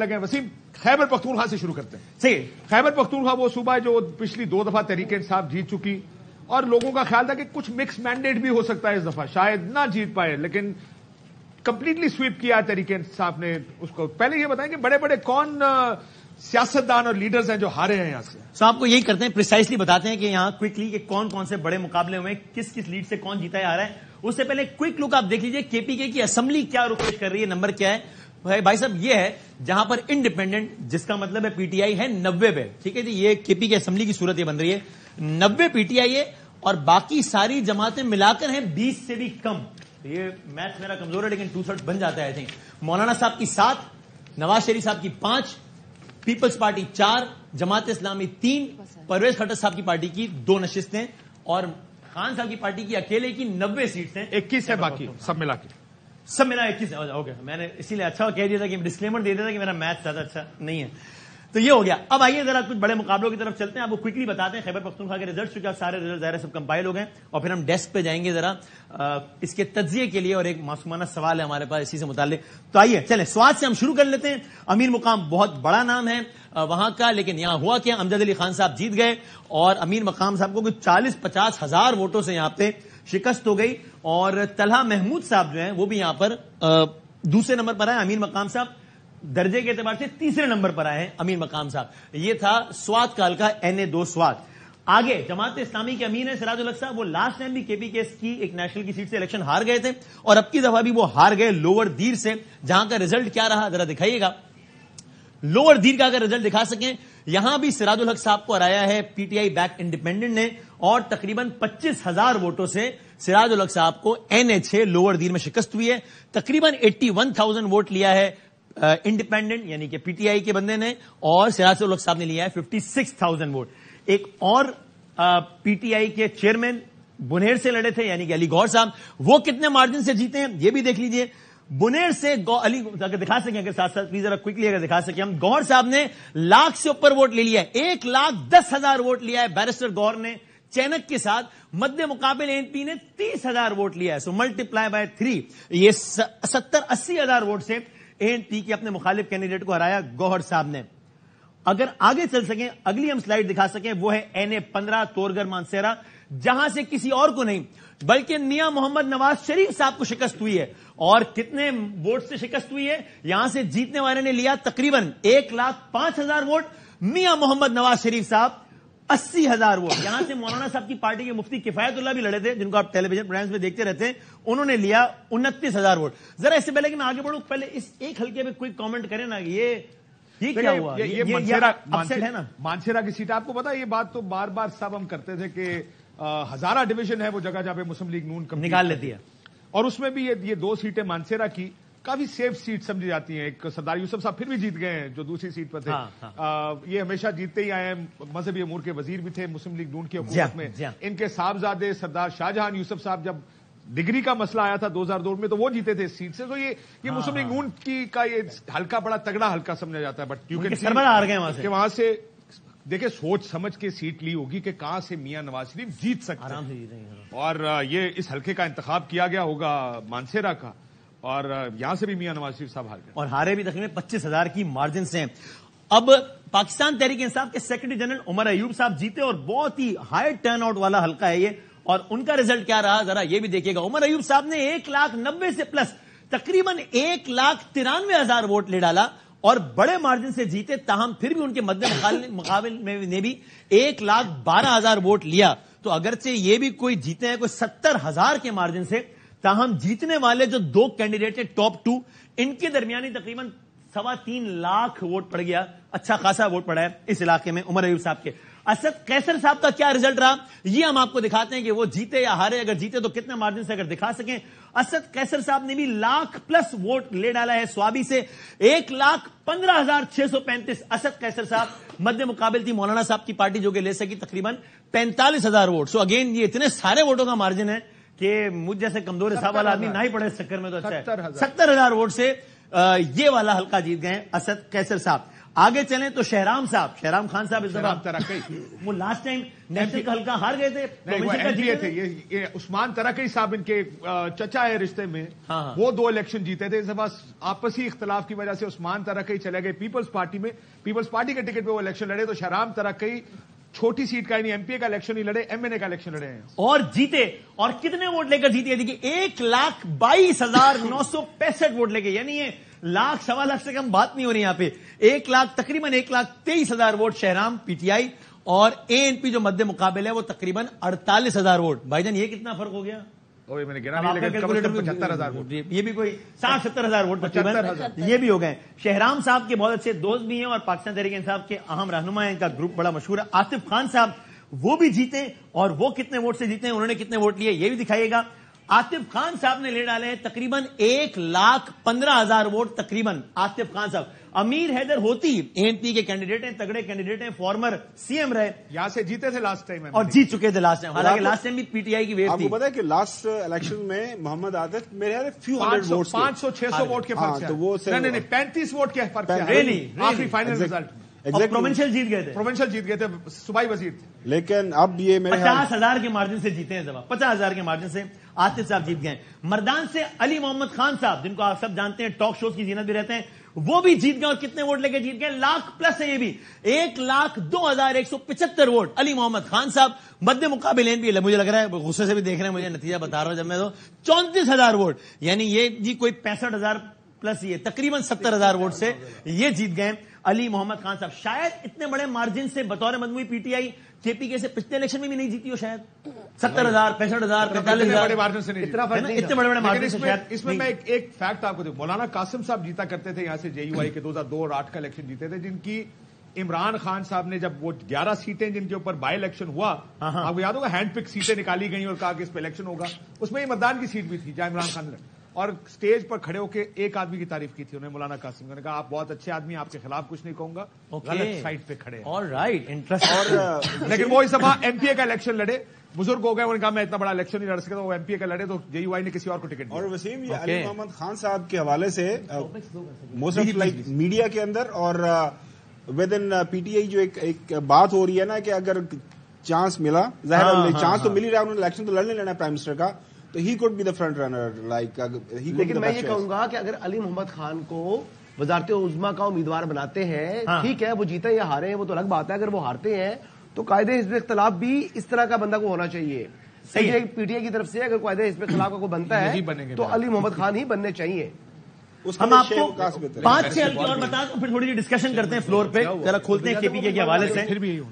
لگے وسیم خیبر پختونخوا سے شروع کرتے ہیں. صحیح. خیبر پختونخوا وہ صوبہ ہے جو پچھلی 2 دفعہ تحریک انصاف جیت چکی اور لوگوں کا خیال تھا کہ کچھ مکس مینڈیٹ بھی ہو سکتا ہے اس دفعہ, شاید نہ جیت پائے, لیکن کمپلیٹلی سویپ کیا تحریک انصاف نے اس کو. پہلے یہ بتائیں کہ بڑے بڑے کون سیاستدان اور لیڈرز ہیں جو ہارے ہیں یہاں سے؟ سو آپ کو یہی کرتے ہیں, پریسائسلی بتاتے ہیں کہ یہاں کوئکلی کہ کون کون سے بڑے مقابلے ہوئے, کس کس لیڈ سے کون جیتا ہے آ رہا ہے. اس سے پہلے کوئک لک آپ دیکھ لیجئے کے پی کے کی اسمبلی کیا رخ پیش کر رہی ہے, نمبر کیا ہے بھائی صاحب. یہ ہے جہاں پر انڈیپینڈنٹ, جس کا مطلب ہے پی ٹی آئی ہے 90 پہ. ٹھیک ہے جی, یہ کے پی کے اسمبلی کی صورت یہ بن رہی ہے, 90 پی ٹی آئی ہے اور باقی ساری جماعتیں ملا کر ہیں 20 سے بھی کم. یہ میتھ میرا کمزور ہے لیکن 2/3 بن جاتا ہے آئی تھنک. مولانا صاحب کی 7, نواز شریف صاحب کی 5, پیپلز پارٹی 4, جماعت اسلامی 3, پرویز خٹک صاحب کی پارٹی کی 2 نشستیں اور خان صاحب کی پارٹی کی اکیلے کی 90 سیٹس ہیں. 21 ہے باقی سب ملا کے, سب ملا 21. اوکے, میں نے اسی لیے اچھا کہہ دیا تھا کہ ڈسکلیمر دے دیا تھا کہ میرا میتھ زیادہ اچھا نہیں ہے. تو یہ ہو گیا. اب آئیے ذرا کچھ بڑے مقابلوں کی طرف چلتے ہیں. آپ کو کوئکلی بتاتے ہیں خیبر پختونخوا کے ریزلٹ, چونکہ سارے ریزلٹ ظاہر سب کمپائل ہو گئے اور پھر ہم ڈیسک پہ جائیں گے ذرا اس کے تجزیے کے لیے, اور ایک معصومانہ سوال ہے ہمارے پاس اسی سے متعلق. تو آئیے چلیں سواد سے ہم شروع کر لیتے ہیں. امیر مقام بہت بڑا نام ہے وہاں کا, لیکن یہاں ہوا کیا, امجد علی خان صاحب جیت گئے اور امیر مقام صاحب کو کوئی 40-50 ہزار ووٹوں سے یہاں پہ شکست ہو گئی. اور طلحہ محمود صاحب جو ہیں وہ بھی یہاں پر دوسرے نمبر پر آئے. امیر مقام صاحب درجے کے اعتبار سے تیسرے نمبر پر آئے ہیں امیر مقام صاحب. یہ تھا سوات کا حلقہ NA2 سوات. آگے جماعت اسلامی کے امین ہیں سراج الحق صاحب, وہ لاسٹ ٹائم بھی کے پی کے کی ایک نیشنل کی سیٹ سے الیکشن ہار گئے تھے اور اب کی دفعہ بھی وہ ہار گئے لوور دیر سے, جہاں کا ریزلٹ کیا رہا ذرا دکھائیے گا. لوور دیر کا اگر ریزلٹ دکھا سکیں, یہاں بھی سراج الحق صاحب کو ہرایا ہے P T I back independent نے اور تقریباً 25,000 ووٹوں سے سراج الحق صاحب کو NA6 لوور دیر میں شکست ہوئی ہے. تقریباً 81,000 ووٹ لیا ہے انڈیپینڈنٹ یعنی کہ پی ٹی آئی کے بندے نے, اور سراج الحق صاحب نے لیا ہے 56,000 ووٹ. ایک اور پی ٹی آئی کے چیئرمین بنیر سے لڑے تھے یعنی کہ علی گوہر صاحب, وہ کتنے مارجن سے جیتے ہیں یہ بھی دیکھ لیجئے. بنیر سے علی اگر دکھا سکیں, اگر ساتھ ساتھ پلیز ذرا کوئکلی اگر دکھا سکیں ہم, گوہر صاحب نے 1,00,000 سے اوپر ووٹ لے لیا ہے, 1,10,000 ووٹ لیا ہے بیرسٹر گوہر نے چینک کے ساتھ. مد مقابل NP نے 30,000 ووٹ لیا ہے, سو ملٹیپلائی بائی 3, یہ 70-80 ہزار ووٹ سے ANP کے اپنے مخالف کینڈیڈیٹ کو ہرایا گوہر صاحب نے. اگر آگے چل سکیں, اگلی ہم سلائیڈ دکھا سکیں, وہ ہے NA15 تورگر مانسیرا, جہاں سے کسی اور کو نہیں بلکہ میاں محمد نواز شریف صاحب کو شکست ہوئی ہے. اور کتنے ووٹ سے شکست ہوئی ہے, یہاں سے جیتنے والے نے لیا تقریباً 1,05,000 ووٹ, میاں محمد نواز شریف صاحب 80,000 ووٹ. یہاں سے مولانا صاحب کی پارٹی کے مفتی کفایت اللہ بھی لڑے تھے, جن کو آپ ٹیلی ویژن پروگرامز میں دیکھتے رہتے ہیں, انہوں نے لیا 29,000 ووٹ. ذرا اس سے پہلے کہ میں آگے بڑھوں, پہلے اس ایک حلقے میں کوئی کامنٹ کریں نا, یہ کیا ہوا, یہ اپسیٹ ہے نا مانسیرا کی سیٹ. آپ کو پتا یہ بات تو بار بار سب ہم کرتے تھے کہ ہزارہ ڈویژن ہے وہ جگہ جہاں پہ مسلم لیگ نون نکال لیتی ہے, اور اس میں بھی یہ 2 سیٹیں مانسیرا کی کافی سیف سیٹ سمجھی جاتی ہیں. ایک سردار یوسف صاحب پھر بھی جیت گئے ہیں جو دوسری سیٹ پر تھے. یہ ہمیشہ جیتتے ہی آئے ہیں, مذہبی امور کے وزیر بھی تھے مسلم لیگ نون کی حکومت میں. ان کے صاحبزادے سردار شاہجہان یوسف صاحب جب ڈگری کا مسئلہ آیا تھا 2002 میں تو وہ جیتے تھے اس سیٹ سے. تو یہ مسلم لیگ نون کا یہ حلقہ بڑا تگڑا حلقہ سمجھا جاتا ہے. بٹ سربراہ ہار گئے وہاں سے. دیکھیں سوچ سمجھ کے سیٹ لی ہوگی کہ کہاں سے میاں نواز شریف جیت سکتے ہیں, اور یہ اس حلقے کا انتخاب کیا گیا ہوگا مانسیرا کا, اور یہاں سے بھی میاں نواز شریف صاحب ہار گئے اور ہارے بھی تقریباً 25,000 کی مارجن سے. اب پاکستان تحریک انصاف کے سیکرٹری جنرل عمر ایوب صاحب جیتے اور بہت ہی ہائی ٹرن آؤٹ والا حلقہ ہے یہ, اور ان کا ریزلٹ کیا رہا ذرا یہ بھی دیکھیے گا. عمر ایوب صاحب نے 1,90,000 سے پلس تقریباً 1,93,000 ووٹ لے ڈالا اور بڑے مارجن سے جیتے, تاہم پھر بھی ان کے مد مقابل میں نے بھی 1,12,000 ووٹ لیا. تو اگرچہ یہ بھی کوئی جیتے ہیں کوئی 70,000 کے مارجن سے, تاہم جیتنے والے جو 2 کینڈیڈیٹ ہیں ٹاپ 2, ان کے درمیانی تقریباً 3.25 لاکھ ووٹ پڑ گیا. اچھا خاصا ووٹ پڑا ہے اس علاقے میں عمر ایوب صاحب کے. اسد قیصر صاحب کا کیا ریزلٹ رہا یہ ہم آپ کو دکھاتے ہیں کہ وہ جیتے یا ہارے. اگر جیتے تو کتنے مارجن سے اگر دکھا سکیں. اسد قیصر صاحب نے بھی 1,00,000+ ووٹ لے ڈالا ہے سوابی سے, 1,15,635. اسد قیصر صاحب مد مقابل تھی مولانا صاحب کی پارٹی جو کہ لے سکی تقریباً 45,000 ووٹ. سو اگین یہ اتنے سارے ووٹوں کا مارجن ہے کہ مجھ جیسے کمزور حساب والا آدمی نہ ہی پڑے اس چکر میں, تو اچھا ہے 70,000 ووٹ سے یہ والا حلقہ جیت گئے اسد قیصر صاحب. آگے چلیں تو شہرام خان صاحب اس دفعہ وہ لاسٹ ٹائم نیشنل کا حلقہ ہار گئے تھے. یہ عثمان ترقی صاحب ان کے چچا ہے رشتے میں, وہ 2 الیکشن جیتے تھے. اس دفعہ آپسی اختلاف کی وجہ سے عثمان ترقی چلے گئے پیپلز پارٹی میں. پیپلز پارٹی کے ٹکٹ پہ وہ الیکشن لڑے, تو شہرام ترقی چھوٹی سیٹ کا, یعنی ایم پی اے کا الیکشن ہی لڑے, ایم این اے کا الیکشن لڑے ہیں اور جیتے. اور کتنے ووٹ لے کر جیتے؟ دیکھیے 1,22,965 ووٹ لے کے, یعنی یہ 1,00,000-1,25,000 سے کم بات نہیں ہو رہی یہاں پہ. تقریباً 1,23,000 vote Shahram P T I, اور اے این پی جو مد مقابل ہے وہ تقریباً 48,000 ووٹ. بھائی جان یہ کتنا فرق ہو گیا؟ میں نے گنا نہیں, لیکن 75,000 ووٹ, یہ بھی کوئی 60-70,000 ووٹ تقریباً یہ بھی ہو گئے. شہرام صاحب کے بہت اچھے دوست بھی ہیں اور پاکستان تحریک انصاف کے اہم رہنما ہیں, ان کا گروپ بڑا مشہور ہے. آصف خان صاحب وہ بھی جیتے, اور وہ کتنے ووٹ سے جیتے ہیں, انہوں نے کتنے ووٹ لیے یہ بھی دکھائیے گا. آصف خان صاحب نے لے ڈالے ہیں تقریباً 1,15,000 ووٹ تقریباً. آصف خان صاحب, امیر حیدر ہوتی اے این پی کے کینڈیڈیٹ ہیں, تگڑے کینڈیڈیٹ ہیں, فارمر سی ایم رہے, یہاں سے جیتے تھے لاسٹ ٹائم اور جیت چکے تھے لاسٹ ٹائم. حالانکہ لاسٹ ٹائم بھی پی ٹی آئی کی ویو تھی. آپ کو پتا ہے کہ لاسٹ الیکشن میں محمد عادت میرے خیال 500-600 ووٹ کے فرق سے, نہیں 35 ووٹ کے فرق سے آخری فائنل رزلٹ. پروونشل جیت گئے تھے, صوبائی وزیر تھے. لیکن اب یہ 50,000 کے مارجن سے جیتے ہیں, 50,000 کے مارجن سے آصف صاحب جیت گئے. مردان سے علی محمد خان صاحب, جن کو آپ سب جانتے ہیں, ٹاک شوز کی زینت بھی رہتے ہیں, وہ بھی جیت گئے. اور کتنے ووٹ لے کے جیت گئے؟ 1,00,000+ ہے یہ بھی, 1,02,175 ووٹ. علی محمد خان صاحب مد مقابل بھی, مجھے لگ رہا ہے غصے سے بھی دیکھ رہے ہیں, مجھے نتیجہ بتا رہا ہوں جب میں, تو 34,000 ووٹ, یعنی یہ جی کوئی 65,000+, یہ تقریباً 70,000 ووٹ سے یہ جیت گئے علی محمد خان صاحب. شاید اتنے بڑے مارجن سے بطور مجموعی پی ٹی آئی کے پی کے سے پچھلے الیکشن میں بھی نہیں جیتی ہو شاید. 70,000, 65,000, 45,000 بڑے مارجن سے نہیں, اتنے بڑے مارجن سے شاید. اس میں ایک فیکٹ آپ کو دوں, مولانا قاسم صاحب جیتا کرتے تھے یہاں سے, جے یو آئی کے 2002 اور 2008 کا الیکشن جیتے تھے, جن کی عمران خان صاحب نے جب وہ 11 سیٹیں جن کے اوپر بائی الیکشن ہوا, آپ کو یاد ہوگا ہینڈ پک سیٹیں نکالی گئی اور کہا کہ اس پہ الیکشن ہوگا, اس میں یہ مردان کی سیٹ بھی تھی جہاں عمران خان نے, اور اسٹیج پر کھڑے ہو کے ایک آدمی کی تعریف کی تھی انہوں نے, مولانا قاسم. نے کہا آپ بہت اچھے آدمی, آپ کے خلاف کچھ نہیں کہوں گا, غلط سائٹ پہ کھڑے ہیں. All right, interesting. لیکن وہ اس دفعہ ایم پی اے کا الیکشن لڑے, بزرگ ہو گئے, انہوں نے کہا میں اتنا بڑا الیکشن نہیں لڑ سکتا, وہ ایم پی اے کا لڑے, تو جے یو آئی نے کسی اور کو ٹکٹ دیا. اور وسیم, یہ علی محمد خان صاحب کے حوالے سے موسٹ آف لائک میڈیا کے اندر اور with in P T I جو ایک بات ہو رہی ہے نا, کہ اگر چانس ملا, ظاہر چانس تو مل ہی رہا ہے, انہوں نے الیکشن تو لڑنے لینا ہے پرائم منسٹر کا, تو ہی could be the front runner like. لیکن میں یہ کہوں گا کہ اگر علی محمد خان کو وزارت عظمیٰ کا امیدوار بناتے ہیں, ٹھیک ہے, وہ جیتے یا ہارے ہیں وہ تو الگ بات ہے. اگر وہ ہارتے ہیں تو قاعدے حزب اختلاف بھی اس طرح کا بندہ کو ہونا چاہیے. صحیح ہے, پی ٹی آئی کی طرف سے اگر قاعدے حزب اختلاف کا کوئی بنتا ہے تو علی محمد خان ہی بننے چاہیے. ہم آپ کو 5-6 ہلکے اور بتا دوں, پھر تھوڑی سی ڈسکشن کرتے ہیں فلور پہ, ذرا کھولتے ہیں کے پی کے حوالے سے.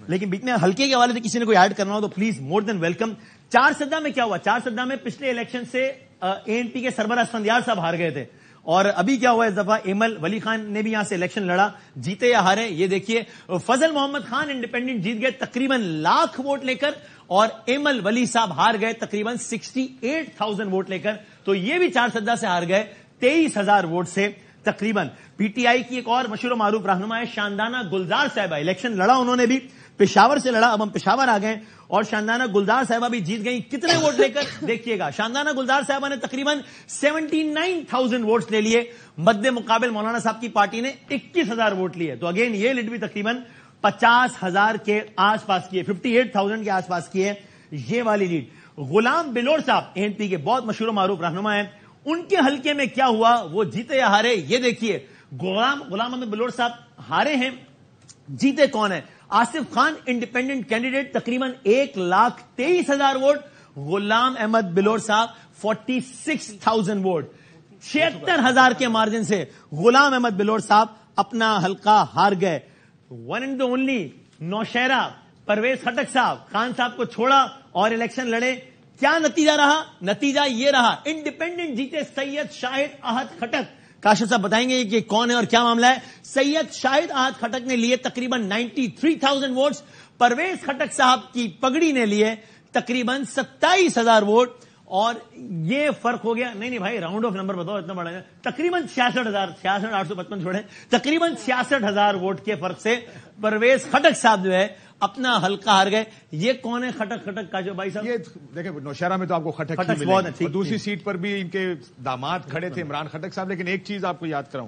لیکن بیچ میں ہلکے کے حوالے سے کسی نے کوئی ایڈ کرنا ہو تو پلیز مور دین ویلکم. 4 سدہ میں کیا ہوا؟ 4 سدہ میں پچھلے الیکشن سے اے این پی کے سربراہ اسفندیار صاحب ہار گئے تھے, اور ابھی کیا ہوا اس دفعہ ایمل ولی خان نے بھی یہاں سے الیکشن لڑا, جیتے یا ہارے یہ دیکھیے. فضل محمد خان انڈیپینڈنٹ جیت گئے تقریباً 1,00,000 ووٹ لے کر, اور ایمل ولی صاحب ہار گئے تقریباً 68,000 ووٹ لے کر, تو یہ بھی 4 سدہ سے ہار گئے 23,000 ووٹ سے تقریباً. پی ٹی آئی کی ایک اور مشہور و معروف رہنما ہے شاندانہ گلزار صاحبہ, الیکشن لڑا انہوں نے بھی, پشاور سے لڑا, اب ہم پشاور آ گئے, اور شاندانہ گلزار صاحبہ بھی جیت گئی. کتنے ووٹ لے کر دیکھیے گا, شاندانہ گلزار صاحبہ نے تقریباً 79,000 ووٹس لے لیے, مد مقابل مولانا صاحب کی پارٹی نے 21,000 ووٹ لیے. تو اگین یہ لیڈ بھی تقریباً 50,000 کے آس پاس کی ہے, 58,000 کے آس پاس کی ہے یہ والی لیڈ. غلام بلوڑ صاحب اے این پی کے بہت مشہور و معروف رہنما ہیں, ان کے حلقے میں کیا ہوا, وہ جیتے یا ہارے یہ دیکھیے. غلام احمد بلوڑ صاحب ہارے ہیں, جیتے کون ہے؟ آصف خان انڈیپینڈنٹ کینڈیڈیٹ تقریباً 1,23,000 ووٹ, غلام احمد بلوڑ صاحب 46,000 ووٹ, 76,000 کے مارجن سے غلام احمد بلوڑ صاحب اپنا حلقہ ہار گئے. One and only Nowshera Pervez Khattak sahib Khan صاحب کو چھوڑا اور الیکشن لڑے. کیا نتیجہ رہا؟ نتیجہ یہ رہا, انڈیپینڈنٹ جیتے سید شاہد احد خٹک. کاشف صاحب بتائیں گے کہ کون ہے اور کیا معاملہ ہے. سید شاہد احد خٹک نے لیے تقریباً 93,000 ووٹس, پرویز خٹک صاحب کی پگڑی نے لیے تقریباً 27,000 ووٹ, اور یہ فرق ہو گیا. نہیں بھائی, راؤنڈ آف نمبر بتاؤ اتنا بڑا ہے, تقریباً 66,855 چھوڑے, تقریباً 66,000 ووٹ کے فرق سے پرویز خٹک صاحب جو ہے اپنا حلقہ ہار گئے. یہ کون ہے خٹک کا جو بھائی صاحب؟ یہ دیکھیں نوشہرہ میں تو آپ کو خٹک بہت اچھی, دوسری سیٹ پر بھی ان کے داماد کھڑے تھے عمران خٹک صاحب. لیکن ایک چیز آپ کو یاد کراؤں,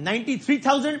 93,000,